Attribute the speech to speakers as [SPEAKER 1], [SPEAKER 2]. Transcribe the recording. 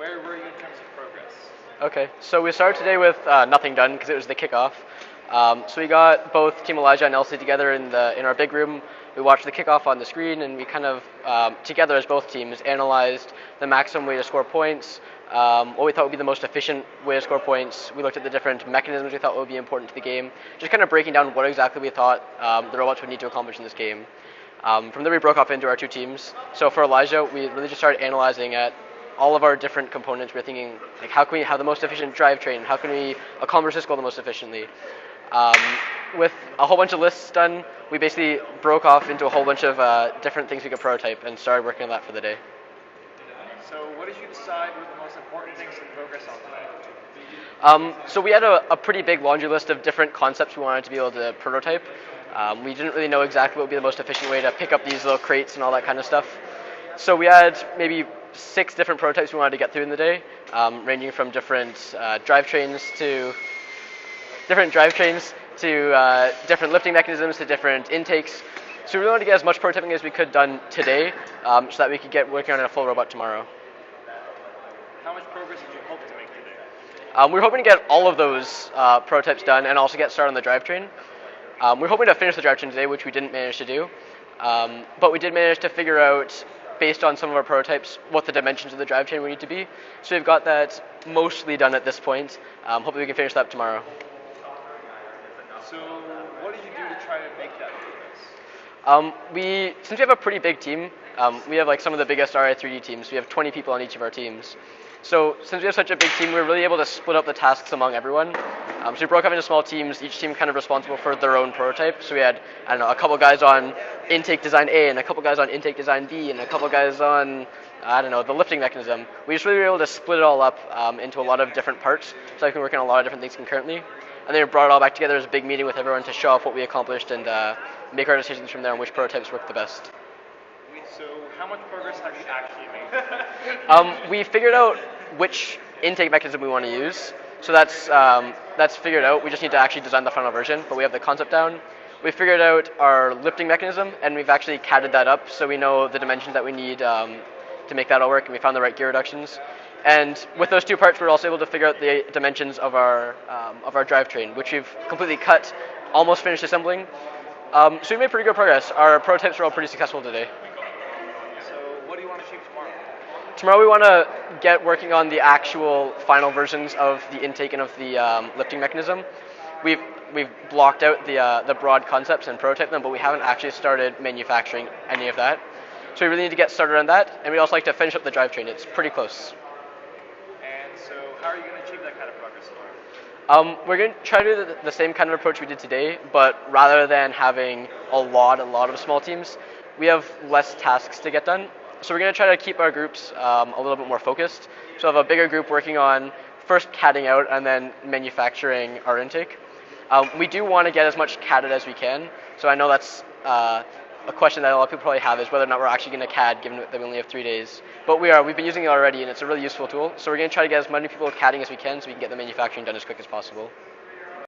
[SPEAKER 1] Where were you in terms of progress?
[SPEAKER 2] Okay, so we started today with nothing done because it was the kickoff. So we got both Team Elijah and Elsie together in our big room. We watched the kickoff on the screen, and we kind of together as both teams analyzed the maximum way to score points, what we thought would be the most efficient way to score points. We looked at the different mechanisms we thought would be important to the game, just kind of breaking down what exactly we thought the robots would need to accomplish in this game. From there, we broke off into our two teams. So for Elijah, we really just started analyzing at all of our different components. We're thinking, like, how can we have the most efficient drivetrain? How can we accomplish this goal the most efficiently? With a whole bunch of lists done, we basically broke off into a whole bunch of different things we could prototype and started working on that for the day.
[SPEAKER 1] So what did you decide were the most important things to progress on today?
[SPEAKER 2] So we had a pretty big laundry list of different concepts we wanted to be able to prototype. We didn't really know exactly what would be the most efficient way to pick up these little crates and all that kind of stuff. So we had maybe 6 different prototypes we wanted to get through in the day, ranging from different drivetrains to different lifting mechanisms to different intakes. So we really wanted to get as much prototyping as we could done today, so that we could get working on a full robot tomorrow.
[SPEAKER 1] How much progress did you hope to make today?
[SPEAKER 2] We were hoping to get all of those prototypes done and also get started on the drivetrain. We were hoping to finish the drivetrain today, which we didn't manage to do, but we did manage to figure out, based on some of our prototypes, what the dimensions of the drivetrain would need to be. So we've got that mostly done at this point. Hopefully we can finish that up tomorrow.
[SPEAKER 1] So what did you do to try to make that progress?
[SPEAKER 2] Since we have a pretty big team, we have like some of the biggest Ri3D teams. We have 20 people on each of our teams. So since we have such a big team, we're really able to split up the tasks among everyone. So we broke up into small teams, each team kind of responsible for their own prototype. So we had, I don't know, a couple guys on intake design A, and a couple guys on intake design B, and a couple guys on, I don't know, the lifting mechanism. We just really were able to split it all up into a lot of different parts, so I can work on a lot of different things concurrently. And then we brought it all back together as a big meeting with everyone to show off what we accomplished and make our decisions from there on which prototypes work the best.
[SPEAKER 1] So how much progress have you actually made?
[SPEAKER 2] We figured out which intake mechanism we want to use. So that's figured out. We just need to actually design the final version, but we have the concept down. We figured out our lifting mechanism, and we've actually CAD'd that up, so we know the dimensions that we need to make that all work, and we found the right gear reductions. And with those 2 parts, we're also able to figure out the dimensions of our drivetrain, which we've completely cut, almost finished assembling. So we made pretty good progress. Our prototypes were all pretty successful today.
[SPEAKER 1] So what do you want to achieve tomorrow?
[SPEAKER 2] Tomorrow we want to get working on the actual final versions of the intake and of the lifting mechanism. We've blocked out the broad concepts and prototyped them, but we haven't actually started manufacturing any of that. So we really need to get started on that, and we'd also like to finish up the drivetrain. It's pretty close.
[SPEAKER 1] And so how are you going to achieve that kind of progress tomorrow?
[SPEAKER 2] We're going to try to do the same kind of approach we did today, but rather than having a lot of small teams, we have less tasks to get done. So we're going to try to keep our groups a little bit more focused. So have a bigger group working on first CADing out and then manufacturing our intake. We do want to get as much CADed as we can. So I know that's a question that a lot of people probably have, is whether or not we're actually going to CAD, given that we only have 3 days. But we've been using it already, and it's a really useful tool. So we're going to try to get as many people CADing as we can so we can get the manufacturing done as quick as possible.